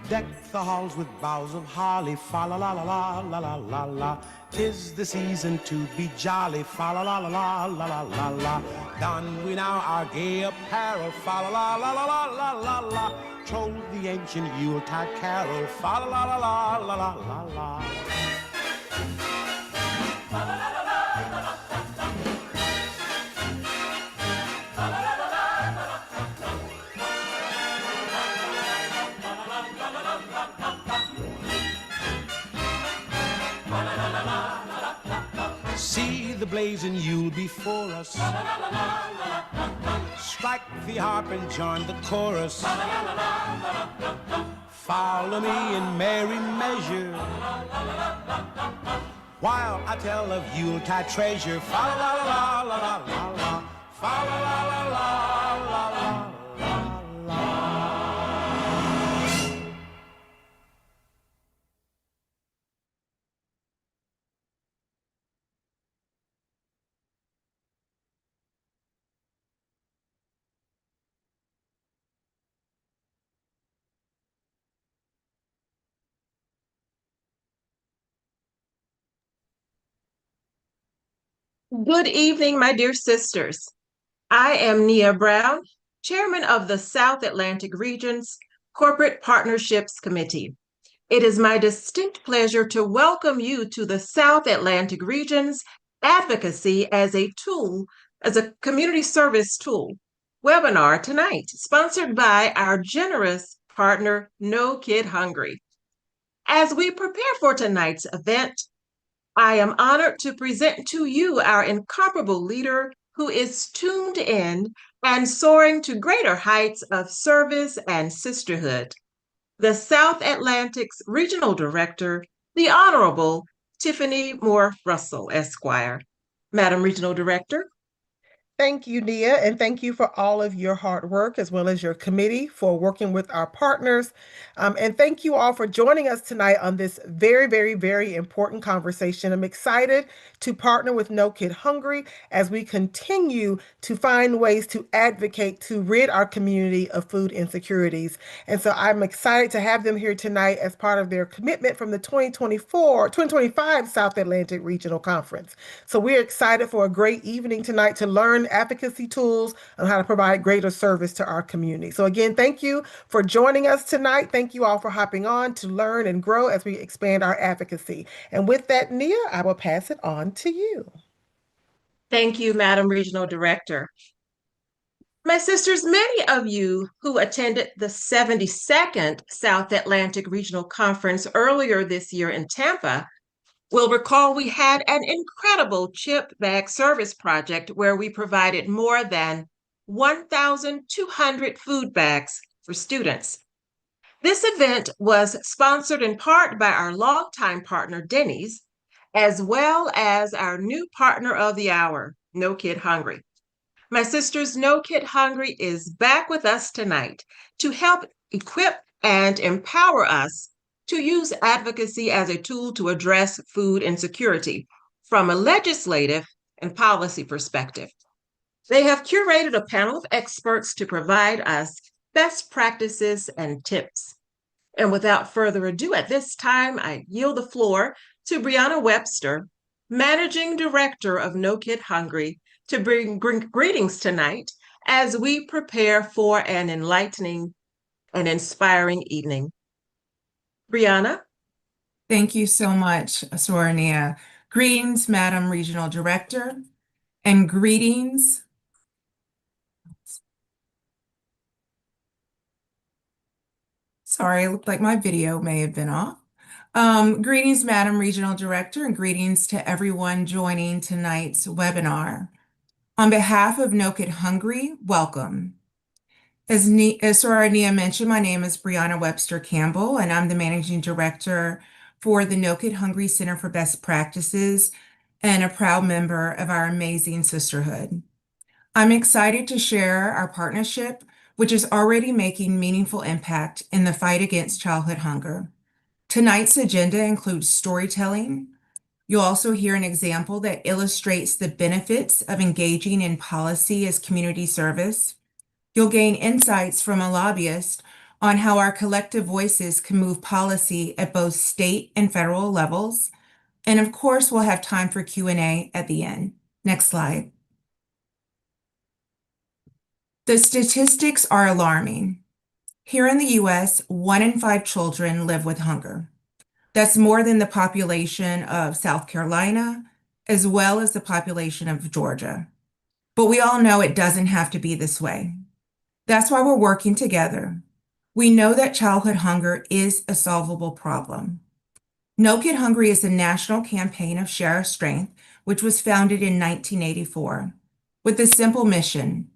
Deck the halls with boughs of holly, fa la la la la la la la la. 'Tis the season to be jolly, fa la la la la la la la la. Don we now our gay apparel, fa la la la la la la la la. Troll the ancient Yuletide carol, fa la la la la la la la la. See the blazing Yule before us. Strike the harp and join the chorus. Follow me in merry measure while I tell of Yuletide treasure. Fa la la la la la la la. Fa la la la la la la la. Good evening, my dear sisters. I am Nia Brown, Chairman of the South Atlantic Region's Corporate Partnerships Committee. It is my distinct pleasure to welcome you to the South Atlantic Region's Advocacy as a community service tool webinar tonight, sponsored by our generous partner, No Kid Hungry. As we prepare for tonight's event, I am honored to present to you our incomparable leader who is tuned in and soaring to greater heights of service and sisterhood, the South Atlantic's Regional Director, the Honorable Tiffany Moore Russell, Esquire. Madam Regional Director. Thank you, Nia, and thank you for all of your hard work as well as your committee for working with our partners. And thank you all for joining us tonight on this very, very, very important conversation. I'm excited to partner with No Kid Hungry as we continue to find ways to advocate to rid our community of food insecurities. And so I'm excited to have them here tonight as part of their commitment from the 2025 South Atlantic Regional Conference. So we're excited for a great evening tonight to learn advocacy tools on how to provide greater service to our community. So again, thank you for joining us tonight. Thank you all for hopping on to learn and grow as we expand our advocacy. And with that, Nia, I will pass it on to you. Thank you, Madam Regional Director. My sisters, many of you who attended the 72nd South Atlantic Regional Conference earlier this year in Tampa will recall we had an incredible chip bag service project where we provided more than 1,200 food bags for students. This event was sponsored in part by our longtime partner, Denny's, as well as our new partner of the hour, No Kid Hungry. My sisters, No Kid Hungry is back with us tonight to help equip and empower us to use advocacy as a tool to address food insecurity from a legislative and policy perspective. They have curated a panel of experts to provide us best practices and tips. And without further ado, at this time, I yield the floor to Brianna Webster, Managing Director of No Kid Hungry, to bring greetings tonight as we prepare for an enlightening and inspiring evening. Brianna? Thank you so much, Sorania. Greetings, Madam Regional Director, and greetings. Sorry, it looked like my video may have been off. Greetings, Madam Regional Director, and greetings to everyone joining tonight's webinar. On behalf of No Kid Hungry, welcome. As Sorania mentioned, my name is Brianna Webster Campbell, and I'm the Managing Director for the No Kid Hungry Center for Best Practices and a proud member of our amazing sisterhood. I'm excited to share our partnership, which is already making meaningful impact in the fight against childhood hunger. Tonight's agenda includes storytelling. You'll also hear an example that illustrates the benefits of engaging in policy as community service. You'll gain insights from a lobbyist on how our collective voices can move policy at both state and federal levels. And of course, we'll have time for Q&A at the end. Next slide. The statistics are alarming. Here in the US, 1 in 5 children live with hunger. That's more than the population of South Carolina, as well as the population of Georgia. But we all know it doesn't have to be this way. That's why we're working together. We know that childhood hunger is a solvable problem. No Kid Hungry is a national campaign of Share Our Strength, which was founded in 1984, with a simple mission: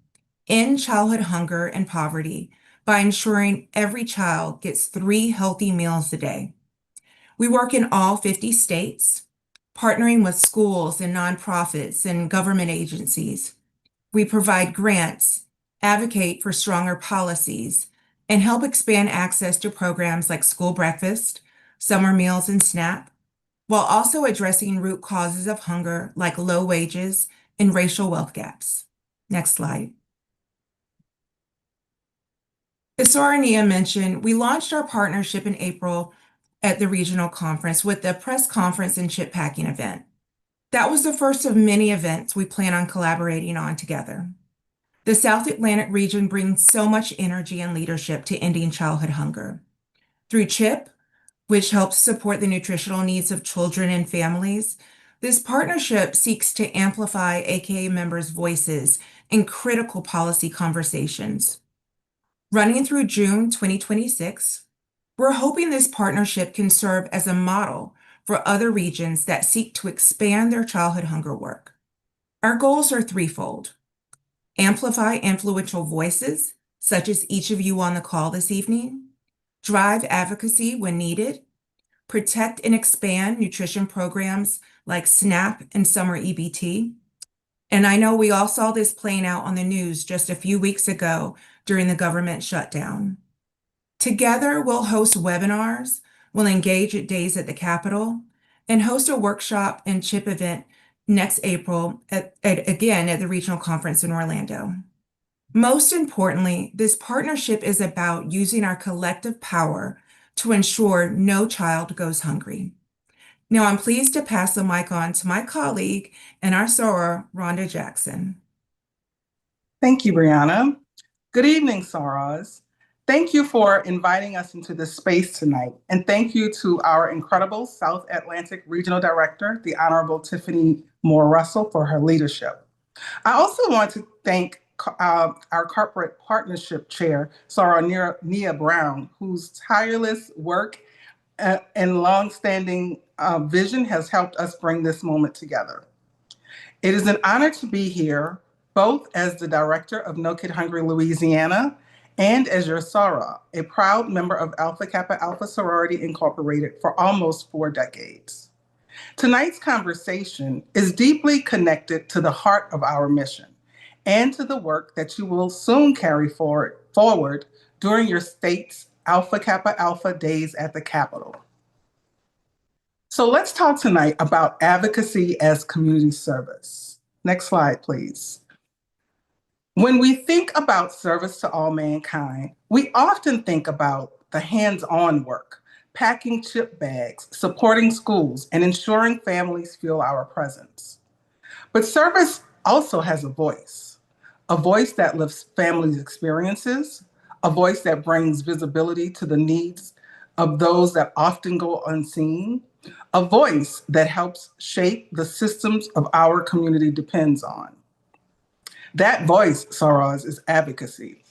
end childhood hunger and poverty by ensuring every child gets 3 healthy meals a day. We work in all 50 states, partnering with schools and nonprofits and government agencies. We provide grants, advocate for stronger policies, and help expand access to programs like school breakfast, summer meals, and SNAP, while also addressing root causes of hunger like low wages and racial wealth gaps. Next slide. As Sora and Nia mentioned, we launched our partnership in April at the regional conference with the press conference and chip packing event. That was the first of many events we plan on collaborating on together. The South Atlantic region brings so much energy and leadership to ending childhood hunger. Through CHIP, which helps support the nutritional needs of children and families, this partnership seeks to amplify AKA members' voices in critical policy conversations. Running through June 2026, we're hoping this partnership can serve as a model for other regions that seek to expand their childhood hunger work. Our goals are threefold: amplify influential voices, such as each of you on the call this evening, drive advocacy when needed, protect and expand nutrition programs like SNAP and summer EBT. And I know we all saw this playing out on the news just a few weeks ago during the government shutdown. Together, we'll host webinars, we'll engage at Days at the Capitol, and host a workshop and CHIP event next April again at the regional conference in Orlando. Most importantly, this partnership is about using our collective power to ensure no child goes hungry. Now I'm pleased to pass the mic on to my colleague and our soror, Rhonda Jackson. Thank you, Brianna. Good evening, sorors. Thank you for inviting us into this space tonight. And thank you to our incredible South Atlantic Regional Director, the Honorable Tiffany Moore Russell, for her leadership. I also want to thank our Corporate Partnership Chair, Soror Nia Brown, whose tireless work and longstanding vision has helped us bring this moment together. It is an honor to be here, both as the director of No Kid Hungry Louisiana and as your soror, a proud member of Alpha Kappa Alpha Sorority Incorporated for almost 4 decades. Tonight's conversation is deeply connected to the heart of our mission and to the work that you will soon carry forward during your state's Alpha Kappa Alpha Days at the Capitol. So let's talk tonight about advocacy as community service. Next slide, please. When we think about service to all mankind, we often think about the hands-on work, packing chip bags, supporting schools, and ensuring families feel our presence. But service also has a voice that lifts families' experiences, a voice that brings visibility to the needs of those that often go unseen, a voice that helps shape the systems of our community depends on. That voice, sorors, is advocacy.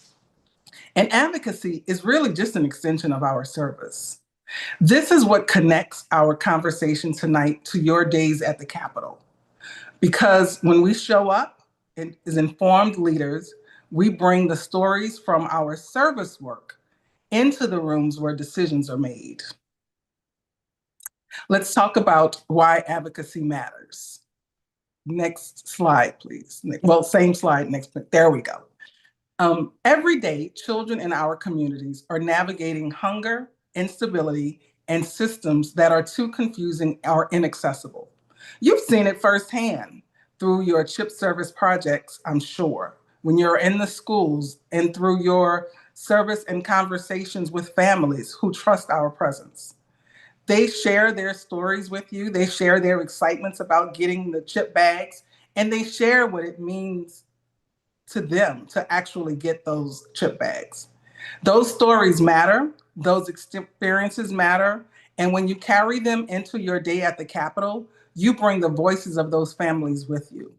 And advocacy is really just an extension of our service. This is what connects our conversation tonight to your days at the Capitol. Because when we show up as informed leaders, we bring the stories from our service work into the rooms where decisions are made. Let's talk about why advocacy matters. Next slide, please. Well, same slide, next, there we go. Every day, children in our communities are navigating hunger, instability, and systems that are too confusing or inaccessible. You've seen it firsthand through your CHIP service projects, I'm sure, when you're in the schools and through your service, and conversations with families who trust our presence. They share their stories with you. They share their excitements about getting the chip bags, and they share what it means to them to actually get those chip bags. Those stories matter, those experiences matter, and when you carry them into your day at the Capitol, you bring the voices of those families with you.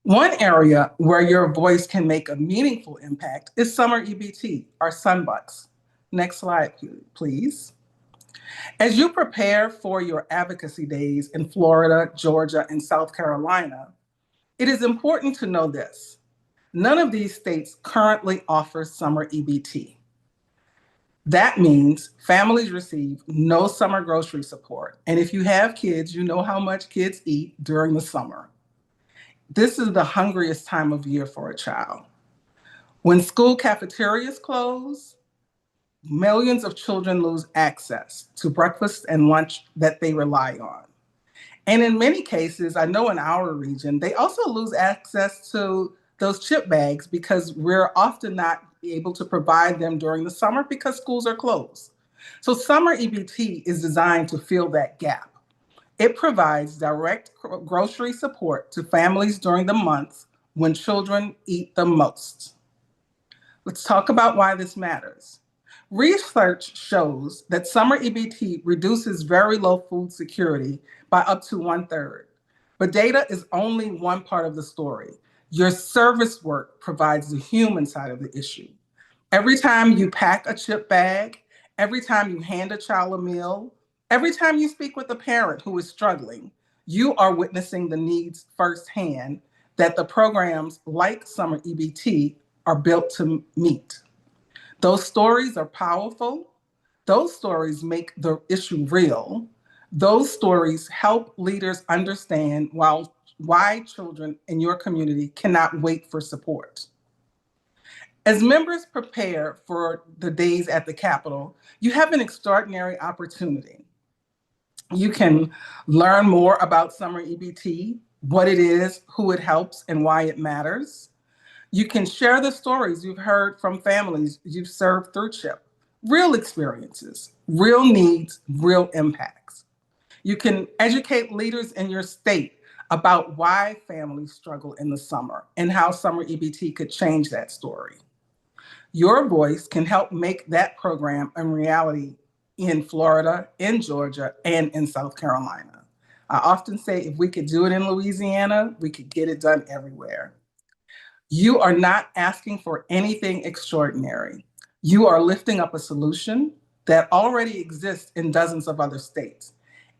One area where your voice can make a meaningful impact is summer EBT, our sunbucks. Next slide, please. As you prepare for your advocacy days in Florida, Georgia, and South Carolina, it is important to know this. None of these states currently offer summer EBT. That means families receive no summer grocery support. And if you have kids, you know how much kids eat during the summer. This is the hungriest time of year for a child. When school cafeterias close, millions of children lose access to breakfast and lunch that they rely on. And in many cases, I know in our region, they also lose access to those chip bags because we're often not able to provide them during the summer because schools are closed. So summer EBT is designed to fill that gap. It provides direct grocery support to families during the months when children eat the most. Let's talk about why this matters. Research shows that summer EBT reduces very low food security by up to 1/3. But data is only one part of the story. Your service work provides the human side of the issue. Every time you pack a chip bag, every time you hand a child a meal, every time you speak with a parent who is struggling, you are witnessing the needs firsthand that the programs like Summer EBT are built to meet. Those stories are powerful. Those stories make the issue real. Those stories help leaders understand why children in your community cannot wait for support. As members prepare for the days at the Capitol, you have an extraordinary opportunity. You can learn more about Summer EBT, what it is, who it helps, and why it matters. You can share the stories you've heard from families you've served through CHIP, real experiences, real needs, real impacts. You can educate leaders in your state about why families struggle in the summer and how Summer EBT could change that story. Your voice can help make that program a reality in Florida, in Georgia, and in South Carolina. I often say if we could do it in Louisiana, we could get it done everywhere. You are not asking for anything extraordinary. You are lifting up a solution that already exists in dozens of other states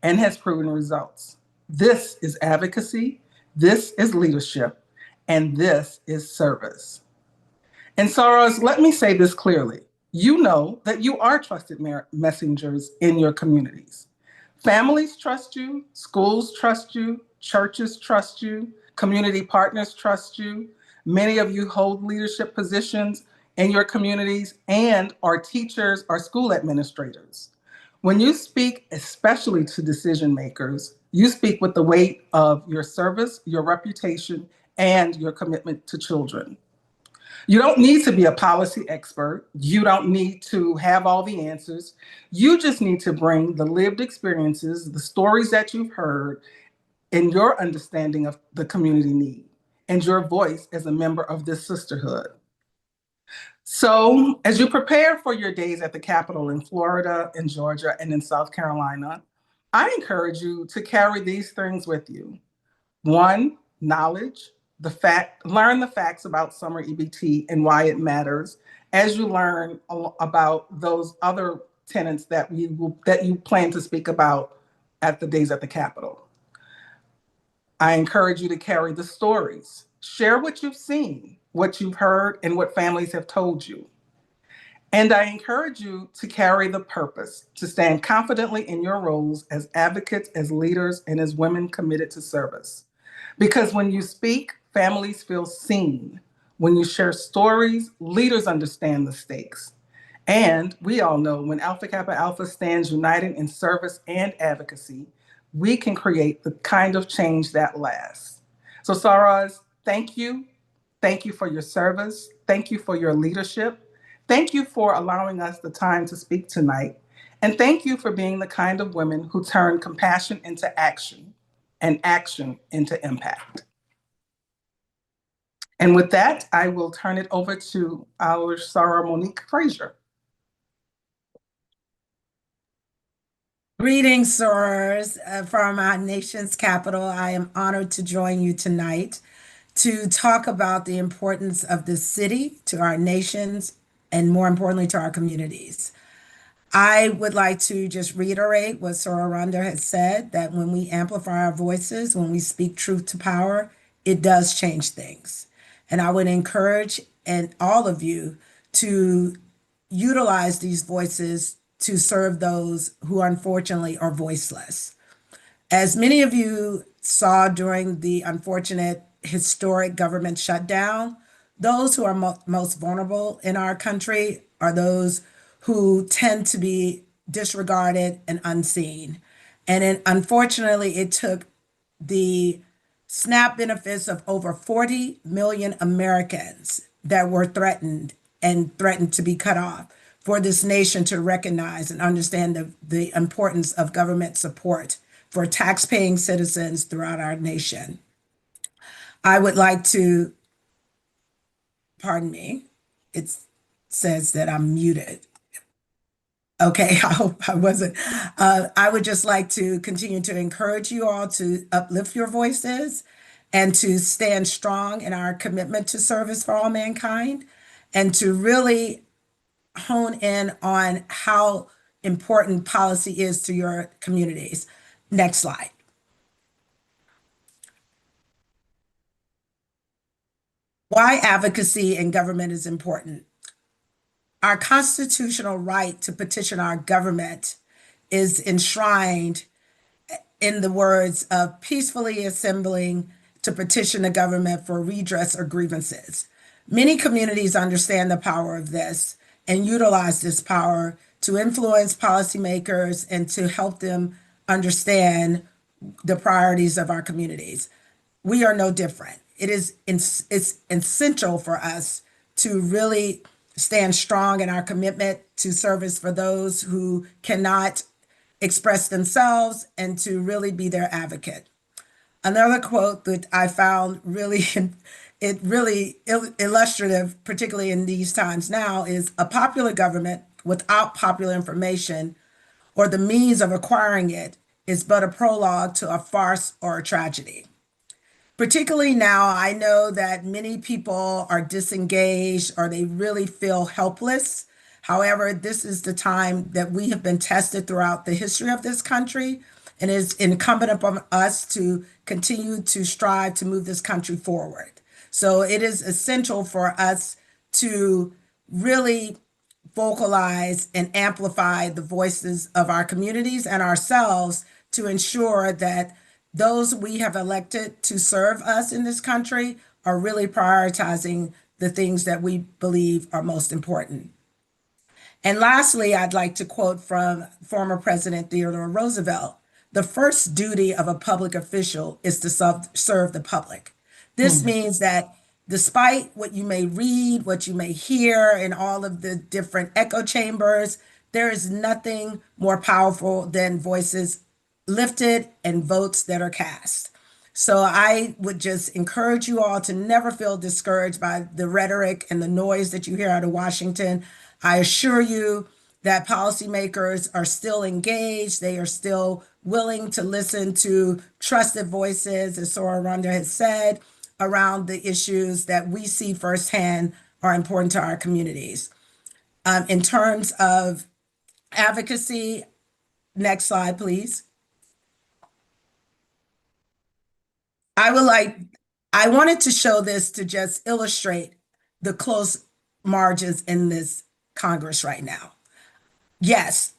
and has proven results. This is advocacy, this is leadership, and this is service. And Soros, let me say this clearly. You know that you are trusted messengers in your communities. Families trust you, schools trust you, churches trust you, community partners trust you. Many of you hold leadership positions in your communities and are teachers or school administrators. When you speak, especially to decision makers, you speak with the weight of your service, your reputation, and your commitment to children. You don't need to be a policy expert. You don't need to have all the answers. You just need to bring the lived experiences, the stories that you've heard, and your understanding of the community need, and your voice as a member of this sisterhood. So, as you prepare for your days at the Capitol in Florida, in Georgia, and in South Carolina, I encourage you to carry these things with you. One, knowledge, learn the facts about summer EBT and why it matters as you learn about those other tenets that you plan to speak about at the days at the Capitol. I encourage you to carry the stories. Share what you've seen, what you've heard, and what families have told you. And I encourage you to carry the purpose, to stand confidently in your roles as advocates, as leaders, and as women committed to service. Because when you speak, families feel seen. When you share stories, leaders understand the stakes. And we all know when Alpha Kappa Alpha stands united in service and advocacy, we can create the kind of change that lasts. So Saraz, thank you. Thank you for your service. Thank you for your leadership. Thank you for allowing us the time to speak tonight. And thank you for being the kind of women who turn compassion into action and action into impact. And with that, I will turn it over to our Sarah Monique Frazier. Greetings, sorors, from our nation's capital. I am honored to join you tonight to talk about the importance of the city to our nations and, more importantly, to our communities. I would like to just reiterate what Sora Rhonda has said, that when we amplify our voices, when we speak truth to power, it does change things. And I would encourage all of you to utilize these voices to serve those who unfortunately are voiceless. As many of you saw during the unfortunate historic government shutdown, those who are most vulnerable in our country are those who tend to be disregarded and unseen. And unfortunately, it took the SNAP benefits of over 40 million Americans that were threatened to be cut off for this nation to recognize and understand the importance of government support for tax-paying citizens throughout our nation. I would like to, pardon me, it says that I'm muted. Okay, I hope I wasn't. I would just like to continue to encourage you all to uplift your voices and to stand strong in our commitment to service for all mankind and to really hone in on how important policy is to your communities. Next slide. Why advocacy in government is important. Our constitutional right to petition our government is enshrined in the words of peacefully assembling to petition the government for redress or grievances. Many communities understand the power of this and utilize this power to influence policymakers and to help them understand the priorities of our communities. We are no different. It's essential for us to really stand strong in our commitment to service for those who cannot express themselves and to really be their advocate. Another quote that I found really illustrative, particularly in these times now, is a popular government without popular information or the means of acquiring it is but a prologue to a farce or a tragedy. Particularly now, I know that many people are disengaged or they really feel helpless. However, this is the time that we have been tested throughout the history of this country, and it's incumbent upon us to continue to strive to move this country forward. So it is essential for us to really vocalize and amplify the voices of our communities and ourselves to ensure that those we have elected to serve us in this country are really prioritizing the things that we believe are most important. And lastly, I'd like to quote from former President Theodore Roosevelt: the first duty of a public official is to serve the public. This means that despite what you may read, what you may hear in all of the different echo chambers, there is nothing more powerful than voices lifted and votes that are cast. So I would just encourage you all to never feel discouraged by the rhetoric and the noise that you hear out of Washington. I assure you that policymakers are still engaged. They are still willing to listen to trusted voices, as Sora Rhonda has said, around the issues that we see firsthand are important to our communities. In terms of advocacy, next slide, please. I wanted to show this to just illustrate the close margins in this Congress right now. Yes,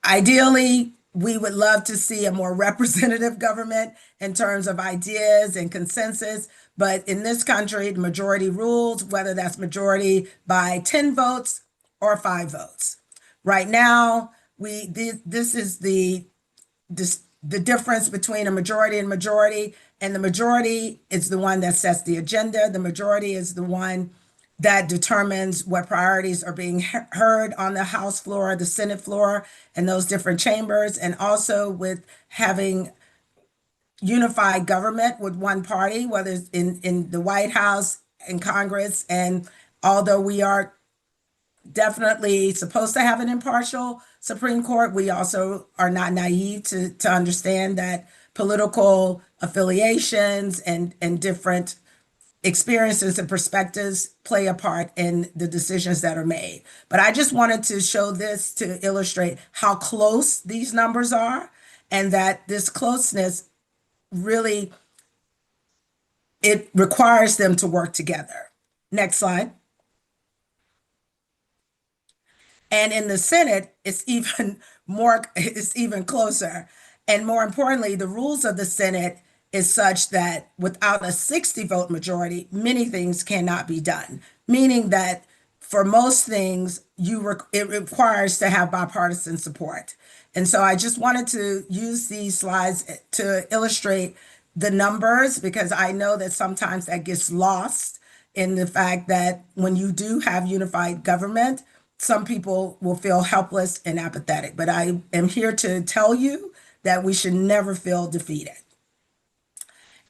ideally, we would love to see a more representative government in terms of ideas and consensus, but in this country, the majority rules, whether that's majority by 10 votes or 5 votes. Right now, this is the the difference between a majority and majority. And the majority is the one that sets the agenda. The majority is the one that determines what priorities are being heard on the House floor, the Senate floor, and those different chambers. And also with having unified government with one party, whether it's in the White House and Congress. And although we are definitely supposed to have an impartial Supreme Court, we also are not naive to understand that political affiliations and different experiences and perspectives play a part in the decisions that are made. But I just wanted to show this to illustrate how close these numbers are, and that this closeness really, it requires them to work together. Next slide. And in the Senate, it's even more, it's even closer. And more importantly, the rules of the Senate is such that without a 60 vote majority, many things cannot be done, meaning that for most things, it requires to have bipartisan support. And so I just wanted to use these slides to illustrate the numbers, because I know that sometimes that gets lost in the fact that when you do have unified government, some people will feel helpless and apathetic. But I am here to tell you that we should never feel defeated.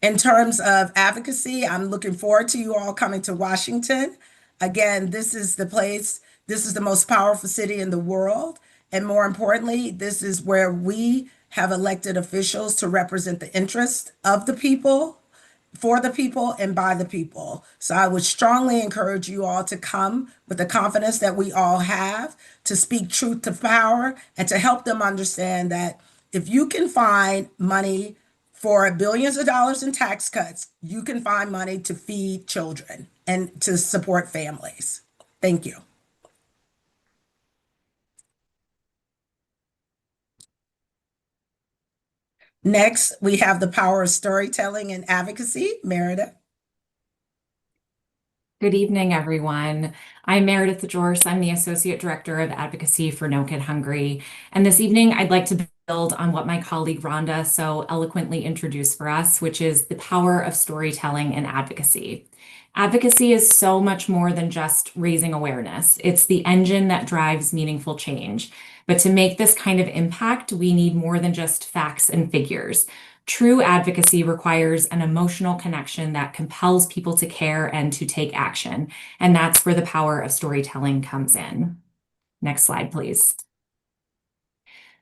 In terms of advocacy, I'm looking forward to you all coming to Washington. Again, this is the place, this is the most powerful city in the world. And more importantly, this is where we have elected officials to represent the interests of the people, for the people, and by the people. So I would strongly encourage you all to come with the confidence that we all have, to speak truth to power, and to help them understand that if you can find money for billions of dollars in tax cuts, you can find money to feed children and to support families. Thank you. Next, we have the power of storytelling and advocacy. Meredith. Good evening, everyone. I'm Meredith DeJorce. I'm the Associate Director of Advocacy for No Kid Hungry. And this evening, I'd like to build on what my colleague Rhonda so eloquently introduced for us, which is the power of storytelling and advocacy. Advocacy is so much more than just raising awareness. It's the engine that drives meaningful change. But to make this kind of impact, we need more than just facts and figures. True advocacy requires an emotional connection that compels people to care and to take action. And that's where the power of storytelling comes in. Next slide, please.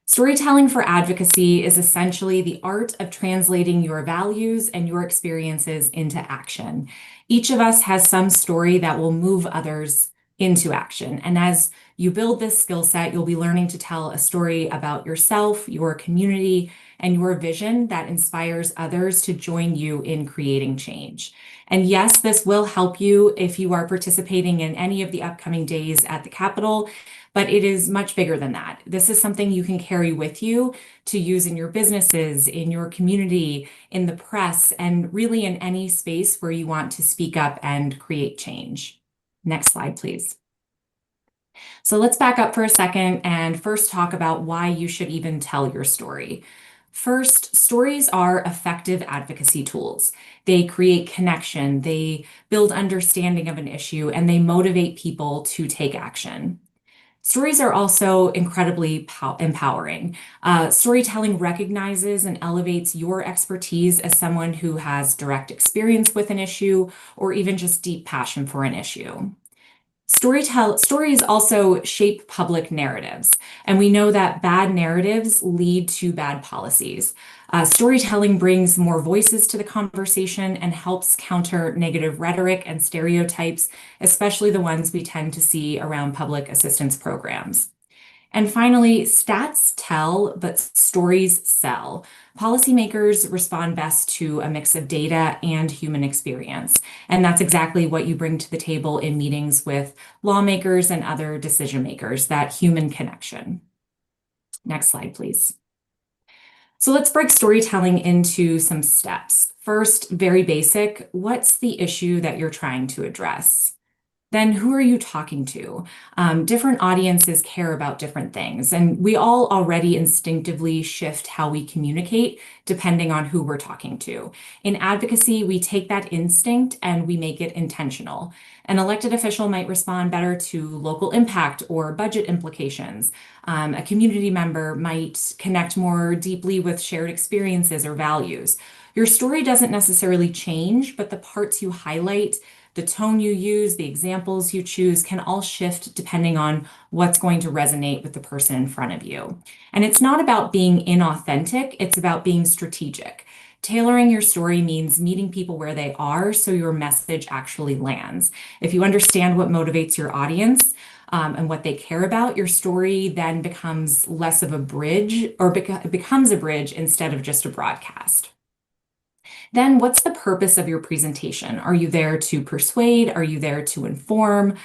Storytelling for advocacy is essentially the art of translating your values and your experiences into action. Each of us has some story that will move others into action. And as you build this skill set, you'll be learning to tell a story about yourself, your community, and your vision that inspires others to join you in creating change. And yes, this will help you if you are participating in any of the upcoming days at the Capitol, but it is much bigger than that. This is something you can carry with you to use in your businesses, in your community, in the press, and really in any space where you want to speak up and create change. Next slide, please. So let's back up for a second and first talk about why you should even tell your story. First, stories are effective advocacy tools. They create connection, they build understanding of an issue, and they motivate people to take action. Stories are also incredibly empowering. Storytelling recognizes and elevates your expertise as someone who has direct experience with an issue or even just deep passion for an issue. Stories also shape public narratives, and we know that bad narratives lead to bad policies. Storytelling brings more voices to the conversation and helps counter negative rhetoric and stereotypes, especially the ones we tend to see around public assistance programs. And finally, stats tell, but stories sell. Policymakers respond best to a mix of data and human experience. And that's exactly what you bring to the table in meetings with lawmakers and other decision makers, that human connection. Next slide, please. So let's break storytelling into some steps. First, very basic, what's the issue that you're trying to address? then who are you talking to? Different audiences care about different things, and we all already instinctively shift how we communicate depending on who we're talking to. In advocacy, we take that instinct and we make it intentional. An elected official might respond better to local impact or budget implications. A community member might connect more deeply with shared experiences or values. Your story doesn't necessarily change, but the parts you highlight, the tone you use, the examples you choose can all shift depending on what's going to resonate with the person in front of you. And it's not about being inauthentic, it's about being strategic. Tailoring your story means meeting people where they are so your message actually lands. If you understand what motivates your audience, and what they care about, your story then becomes less of a bridge or becomes a bridge instead of just a broadcast. Then what's the purpose of your presentation? Are you there to persuade? Are you there to inform,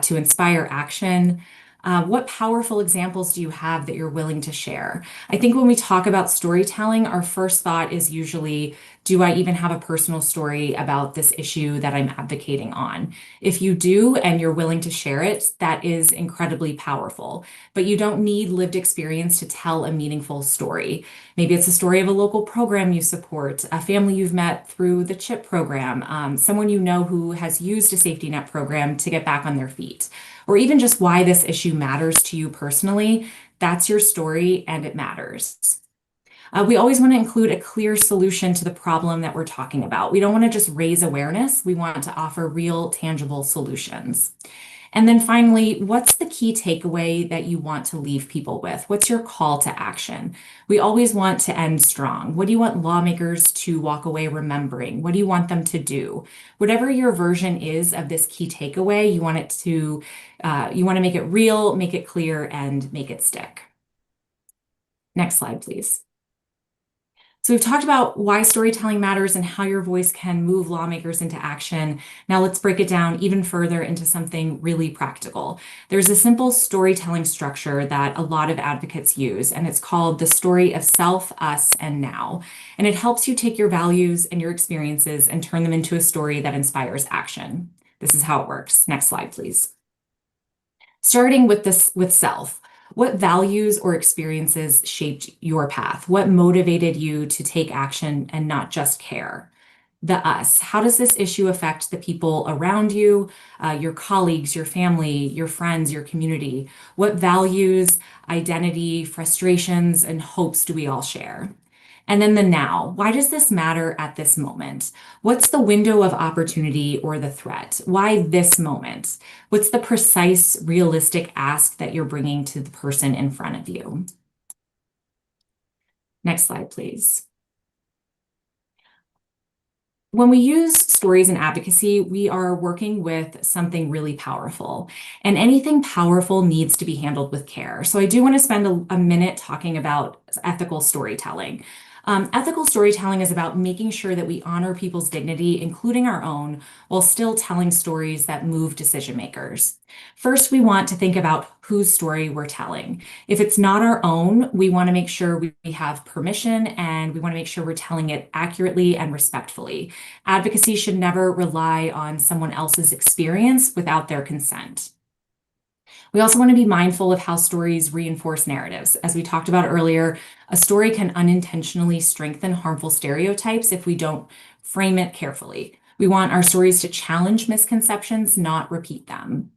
to inspire action? What powerful examples do you have that you're willing to share? I think when we talk about storytelling, our first thought is usually, do I even have a personal story about this issue that I'm advocating on? If you do and you're willing to share it, that is incredibly powerful. But you don't need lived experience to tell a meaningful story. Maybe it's a story of a local program you support, a family you've met through the CHIP program, someone you know who has used a safety net program to get back on their feet, or even just why this issue matters to you personally. That's your story and it matters. We always want to include a clear solution to the problem that we're talking about. We don't want to just raise awareness. We want to offer real, tangible solutions. And then finally, what's the key takeaway that you want to leave people with? What's your call to action? We always want to end strong. What do you want lawmakers to walk away remembering? What do you want them to do? Whatever your version is of this key takeaway, you want to make it real, make it clear, and make it stick. Next slide, please. So we've talked about why storytelling matters and how your voice can move lawmakers into action. Now let's break it down even further into something really practical. There's a simple storytelling structure that a lot of advocates use, and it's called the story of self, us, and now. And it helps you take your values and your experiences and turn them into a story that inspires action. This is how it works. Next slide, please. Starting with self. What values or experiences shaped your path? What motivated you to take action and not just care? The us. How does this issue affect the people around you, your colleagues, your family, your friends, your community? What values, identity, frustrations, and hopes do we all share? And then the now. Why does this matter at this moment? What's the window of opportunity or the threat? Why this moment? What's the precise, realistic ask that you're bringing to the person in front of you? Next slide, please. When we use stories in advocacy, we are working with something really powerful, and anything powerful needs to be handled with care. So I do want to spend a minute talking about ethical storytelling. Ethical storytelling is about making sure that we honor people's dignity, including our own, while still telling stories that move decision makers. First, we want to think about whose story we're telling. If it's not our own, we want to make sure we have permission, and we want to make sure we're telling it accurately and respectfully. Advocacy should never rely on someone else's experience without their consent. We also want to be mindful of how stories reinforce narratives. As we talked about earlier, a story can unintentionally strengthen harmful stereotypes if we don't frame it carefully. We want our stories to challenge misconceptions, not repeat them.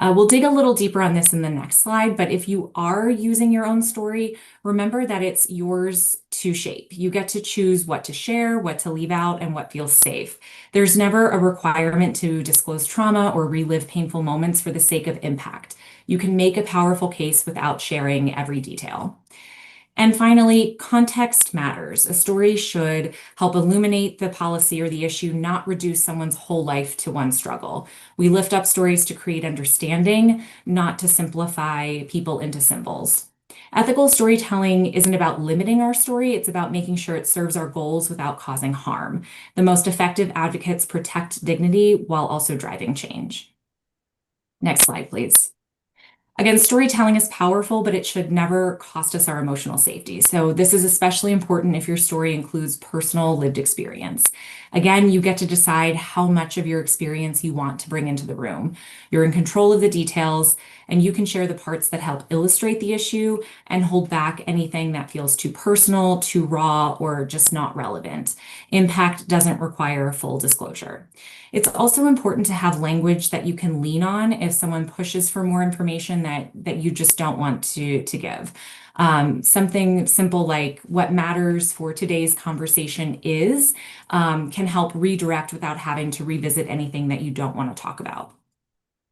We'll dig a little deeper on this in the next slide, but if you are using your own story, remember that it's yours to shape. You get to choose what to share, what to leave out, and what feels safe. There's never a requirement to disclose trauma or relive painful moments for the sake of impact. You can make a powerful case without sharing every detail. And finally, context matters. A story should help illuminate the policy or the issue, not reduce someone's whole life to one struggle. We lift up stories to create understanding, not to simplify people into symbols. Ethical storytelling isn't about limiting our story, it's about making sure it serves our goals without causing harm. The most effective advocates protect dignity while also driving change. Next slide, please. Again, storytelling is powerful, but it should never cost us our emotional safety. So this is especially important if your story includes personal lived experience. Again, you get to decide how much of your experience you want to bring into the room. You're in control of the details, and you can share the parts that help illustrate the issue and hold back anything that feels too personal, too raw, or just not relevant. Impact doesn't require full disclosure. It's also important to have language that you can lean on if someone pushes for more information that you just don't want to give. Something simple like what matters for today's conversation is can help redirect without having to revisit anything that you don't want to talk about.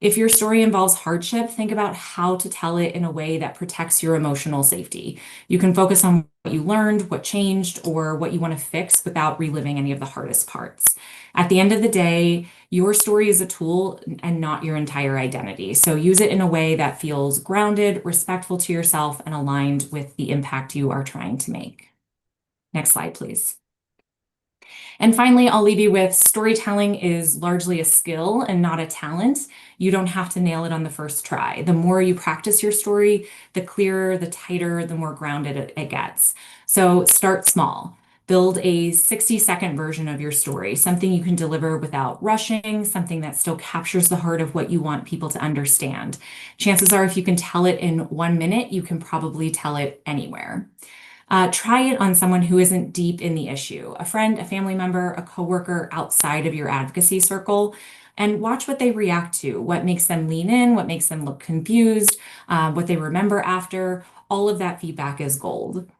If your story involves hardship, think about how to tell it in a way that protects your emotional safety. You can focus on what you learned, what changed, or what you want to fix without reliving any of the hardest parts. At the end of the day, your story is a tool and not your entire identity. So use it in a way that feels grounded, respectful to yourself, and aligned with the impact you are trying to make. Next slide, please. And finally, I'll leave you with storytelling is largely a skill and not a talent. You don't have to nail it on the first try. The more you practice your story, the clearer, the tighter, the more grounded it gets. So start small. Build a 60-second version of your story, something you can deliver without rushing, something that still captures the heart of what you want people to understand. Chances are, if you can tell it in 1 minute, you can probably tell it anywhere. Try it on someone who isn't deep in the issue, a friend, a family member, a coworker outside of your advocacy circle, and watch what they react to, what makes them lean in, what makes them look confused, what they remember after. All of that feedback is gold.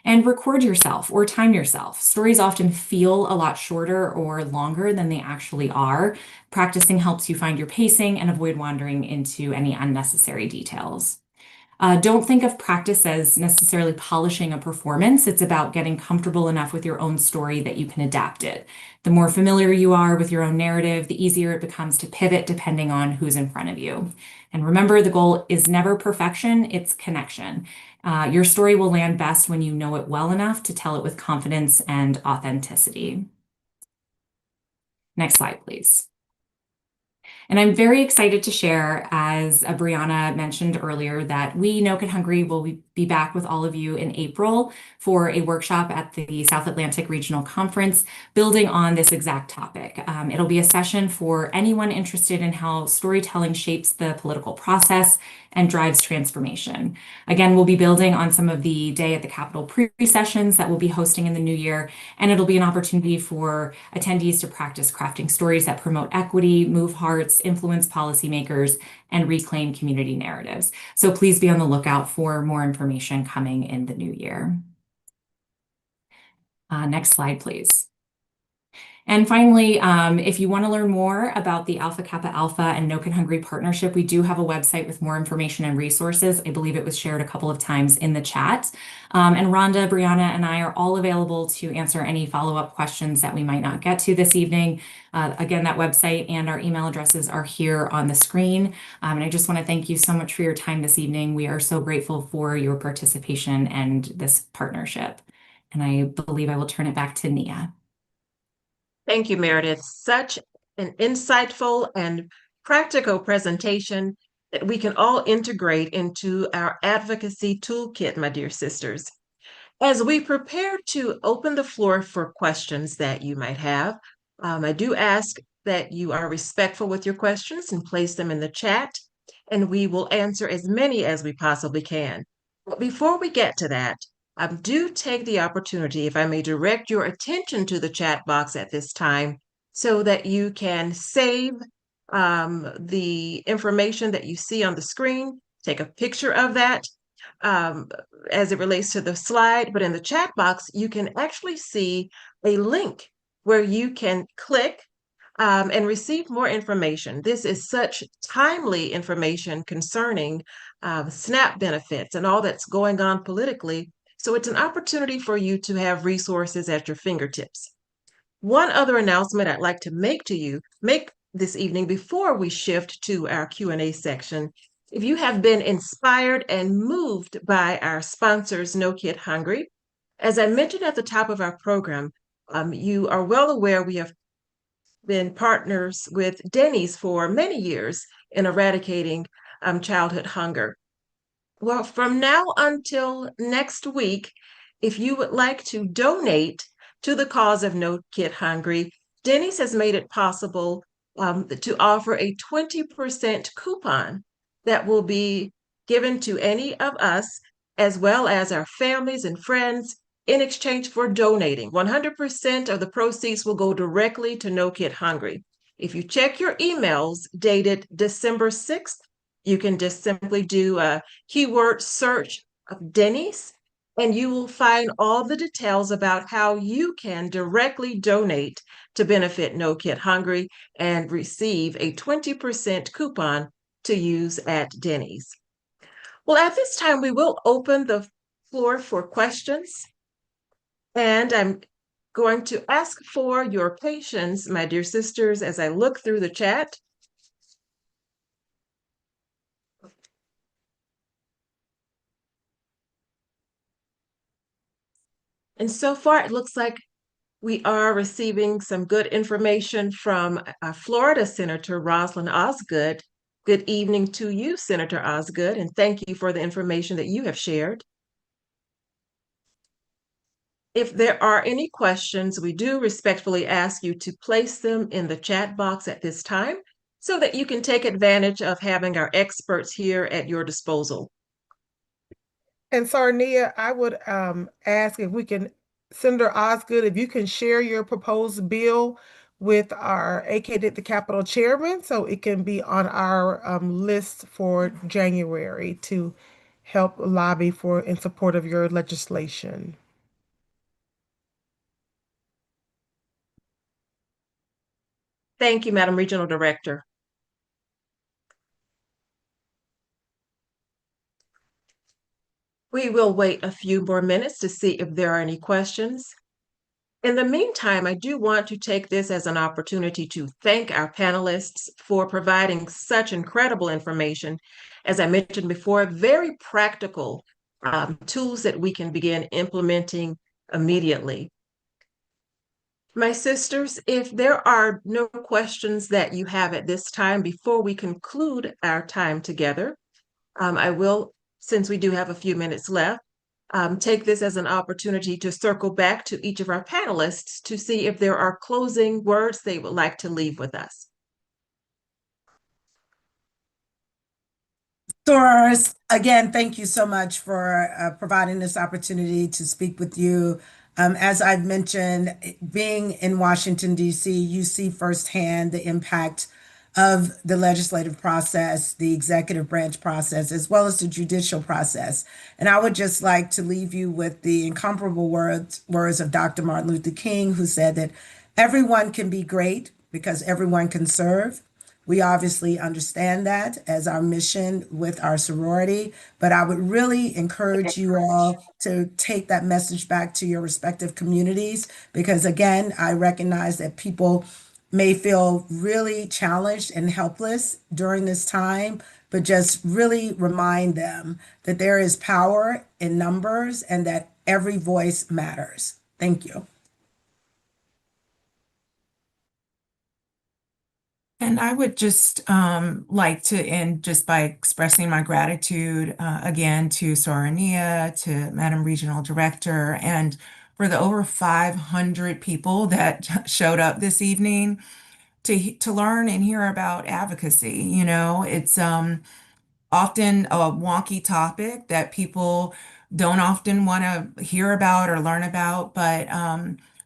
And record yourself or time yourself. Stories often feel a lot shorter or longer than they actually are. Practicing helps you find your pacing and avoid wandering into any unnecessary details. Don't think of practice as necessarily polishing a performance. It's about getting comfortable enough with your own story that you can adapt it. The more familiar you are with your own narrative, the easier it becomes to pivot depending on who's in front of you. And remember, the goal is never perfection, it's connection. Your story will land best when you know it well enough to tell it with confidence and authenticity. Next slide, please. And I'm very excited to share, as Brianna mentioned earlier, that we, No Kid Hungry, will be back with all of you in April for a workshop at the South Atlantic Regional Conference, building on this exact topic. It'll be a session for anyone interested in how storytelling shapes the political process and drives transformation. Again, we'll be building on some of the Day at the Capitol pre-sessions that we'll be hosting in the new year, and it'll be an opportunity for attendees to practice crafting stories that promote equity, move hearts, influence policymakers, and reclaim community narratives. So please be on the lookout for more information coming in the new year. Next slide, please. And finally, if you want to learn more about the Alpha Kappa Alpha and No Kid Hungry partnership, we do have a website with more information and resources. I believe it was shared a couple of times in the chat. And Rhonda, Brianna, and I are all available to answer any follow-up questions that we might not get to this evening. Again, that website and our email addresses are here on the screen. And I just want to thank you so much for your time this evening. We are so grateful for your participation and this partnership. And I believe I will turn it back to Nia. Thank you, Meredith. Such an insightful and practical presentation that we can all integrate into our advocacy toolkit, my dear sisters. As we prepare to open the floor for questions that you might have, I do ask that you are respectful with your questions and place them in the chat, and we will answer as many as we possibly can. But before we get to that, do take the opportunity, if I may direct your attention to the chat box at this time, so that you can save the information that you see on the screen, take a picture of that as it relates to the slide. But in the chat box, you can actually see a link where you can click and receive more information. This is such timely information concerning SNAP benefits and all that's going on politically. So it's an opportunity for you to have resources at your fingertips. One other announcement I'd like to make this evening before we shift to our Q&A section. If you have been inspired and moved by our sponsors, No Kid Hungry, as I mentioned at the top of our program, you are well aware we have been partners with Denny's for many years in eradicating childhood hunger. Well, from now until next week, if you would like to donate to the cause of No Kid Hungry, Denny's has made it possible to offer a 20% coupon that will be given to any of us, as well as our families and friends, in exchange for donating. 100% of the proceeds will go directly to No Kid Hungry. If you check your emails dated December 6th, you can just simply do a keyword search of Denny's, and you will find all the details about how you can directly donate to benefit No Kid Hungry and receive a 20% coupon to use at Denny's. Well, at this time, we will open the floor for questions. And I'm going to ask for your patience, my dear sisters, as I look through the chat. And so far, it looks like we are receiving some good information from Florida Senator Rosalynn Osgood. Good evening to you, Senator Osgood, and thank you for the information that you have shared. If there are any questions, we do respectfully ask you to place them in the chat box at this time so that you can take advantage of having our experts here at your disposal. And Sarnia, I would ask if we can, Senator Osgood, if you can share your proposed bill with our AK at the Capitol chairman so it can be on our list for January to help lobby for in support of your legislation. Thank you, Madam Regional Director. We will wait a few more minutes to see if there are any questions. In the meantime, I do want to take this as an opportunity to thank our panelists for providing such incredible information. As I mentioned before, very practical tools that we can begin implementing immediately. My sisters, if there are no questions that you have at this time before we conclude our time together, I will, since we do have a few minutes left, take this as an opportunity to circle back to each of our panelists to see if there are closing words they would like to leave with us. Doris, again, thank you so much for providing this opportunity to speak with you. As I've mentioned, being in Washington, D.C., you see firsthand the impact of the legislative process, the executive branch process, as well as the judicial process. And I would just like to leave you with the incomparable words of Dr. Martin Luther King, who said that everyone can be great because everyone can serve. We obviously understand that as our mission with our sorority, but I would really encourage you all to take that message back to your respective communities because, again, I recognize that people may feel really challenged and helpless during this time, but just really remind them that there is power in numbers and that every voice matters. Thank you. And I would just like to end just by expressing my gratitude again to Sorania, to Madam Regional Director, and for the over 500 people that showed up this evening to learn and hear about advocacy. You know, it's often a wonky topic that people don't often want to hear about or learn about, but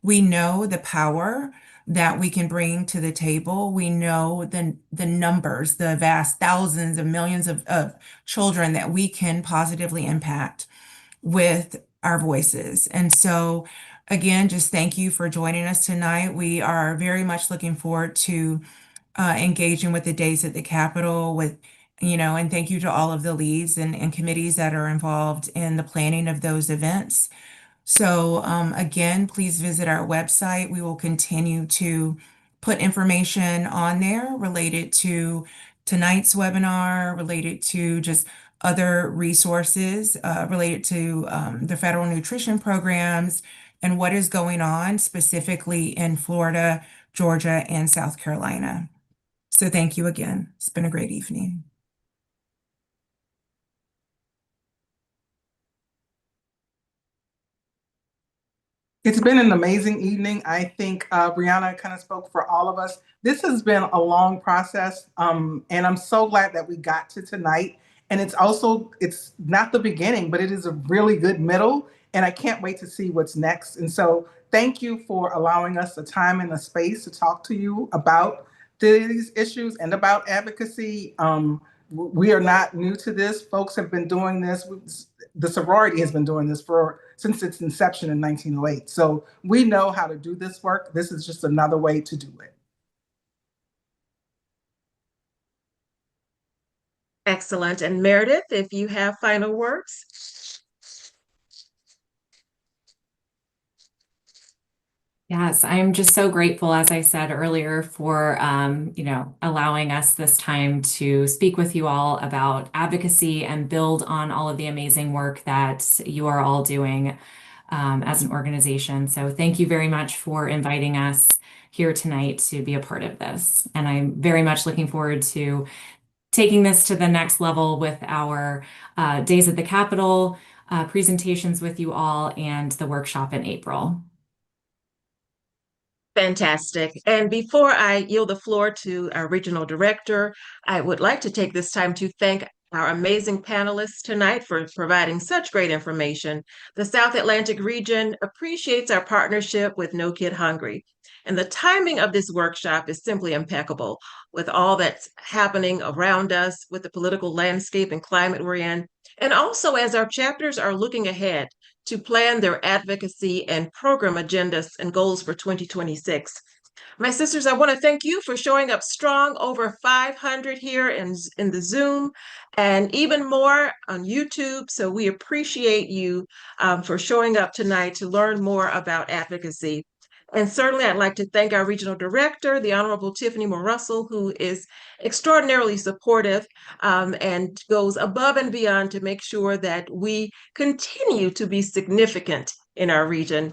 we know the power that we can bring to the table. We know the numbers, the vast thousands of millions of children that we can positively impact with our voices. And so, again, just thank you for joining us tonight. We are very much looking forward to engaging with the days at the Capitol with, you know, and thank you to all of the leads and committees that are involved in the planning of those events. So again, please visit our website. We will continue to put information on there related to tonight's webinar, related to just other resources related to the federal nutrition programs and what is going on specifically in Florida, Georgia, and South Carolina. So thank you again. It's been a great evening. It's been an amazing evening. I think Brianna kind of spoke for all of us. This has been a long process, and I'm so glad that we got to tonight. And it's not the beginning, but it is a really good middle. And I can't wait to see what's next. And so thank you for allowing us the time and the space to talk to you about these issues and about advocacy. We are not new to this. Folks have been doing this. The sorority has been doing this since its inception in 1908. So we know how to do this work. This is just another way to do it. Excellent. And Meredith, if you have final words. Yes, I'm just so grateful, as I said earlier, for allowing us this time to speak with you all about advocacy and build on all of the amazing work that you are all doing as an organization. So thank you very much for inviting us here tonight to be a part of this. And I'm very much looking forward to taking this to the next level with our Days at the Capitol presentations with you all and the workshop in April. Fantastic. And before I yield the floor to our regional director, I would like to take this time to thank our amazing panelists tonight for providing such great information. The South Atlantic region appreciates our partnership with No Kid Hungry. And the timing of this workshop is simply impeccable with all that's happening around us, with the political landscape and climate we're in, and also as our chapters are looking ahead to plan their advocacy and program agendas and goals for 2026. My sisters, I want to thank you for showing up strong, over 500 here in the Zoom and even more on YouTube. So we appreciate you for showing up tonight to learn more about advocacy. And certainly, I'd like to thank our regional director, the Honorable Tiffany Moore Russell, who is extraordinarily supportive and goes above and beyond to make sure that we continue to be significant in our region.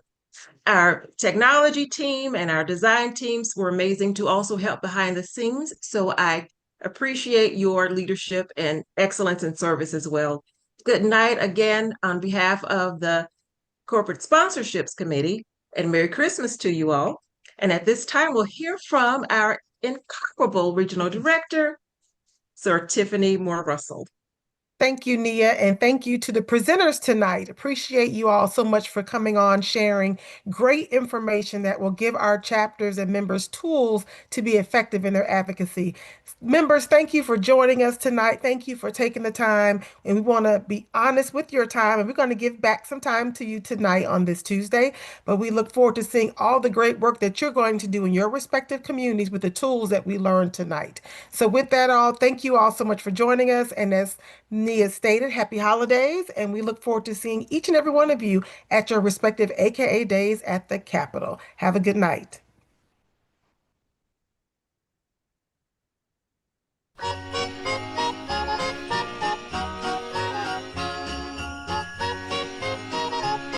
Our technology team and our design teams were amazing to also help behind the scenes. So I appreciate your leadership and excellence in service as well. Good night again on behalf of the Corporate Sponsorships Committee, and Merry Christmas to you all. And at this time, we'll hear from our incomparable regional director, Sir Tiffany Moore Russell. Thank you, Nia, and thank you to the presenters tonight. Appreciate you all so much for coming on, sharing great information that will give our chapters and members tools to be effective in their advocacy. Members, thank you for joining us tonight. Thank you for taking the time, and we want to be honest with your time, and we're going to give back some time to you tonight on this Tuesday, but we look forward to seeing all the great work that you're going to do in your respective communities with the tools that we learned tonight. So with that all, thank you all so much for joining us, and as Nia stated, happy holidays, and we look forward to seeing each and every one of you at your respective AKA days at the Capitol. Have a good night.